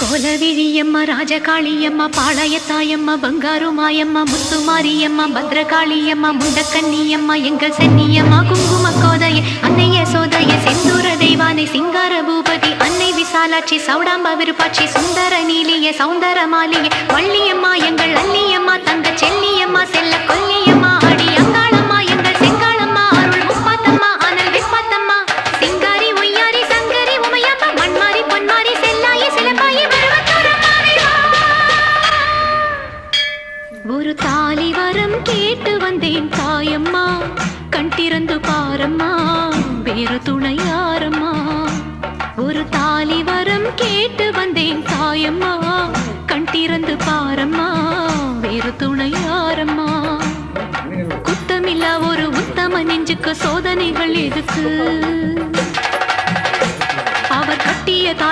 கோலவிழியம்மா ராஜகாளியம்மா பாளையத்தாயம்மா பங்காரு மாயம்மா முத்துமாரியம்மா பத்ரகாளியம்மா முண்டக்கன்னியம்மா எங்கள் சென்னியம்மா குங்கும கோதைய அன்னைய சோதைய செந்தூர தெய்வானை சிங்கார பூபதி அன்னை விசாலாட்சி சௌடாம்ப விருப்பாட்சி சுந்தர நீலிய சௌந்தர மாலிய வள்ளியம்மா எங்கள் அல்லியம்மா தங்க செல்லியம்மா செல்ல கொல்லியம்மா அடி அங்காளம்மா எங்கள் செங்காளம்மா அருள் முப்பாத்தம்மா அனல் விப்பாத்தம்மா சிங்காரி ஒய்யாரி சங்கரி உமையம்மா மண்மாரி பொன்மாரி செல்லாயி சிலம்பாயி ஒரு தாலி வரம் கேட்டு வந்தேன் தாயம்மா கண் திறந்து பாரம்மா வேறு துணை யாரம்மா ஒரு தாலி வரம் கேட்டு வந்தேன் தாயம்மா கண் திறந்து பாரம்மா வேறு துணை யாரம்மா குத்தமில்லா ஒரு உத்தம நெஞ்சுக்கு சோதனைகள் எதுக்கு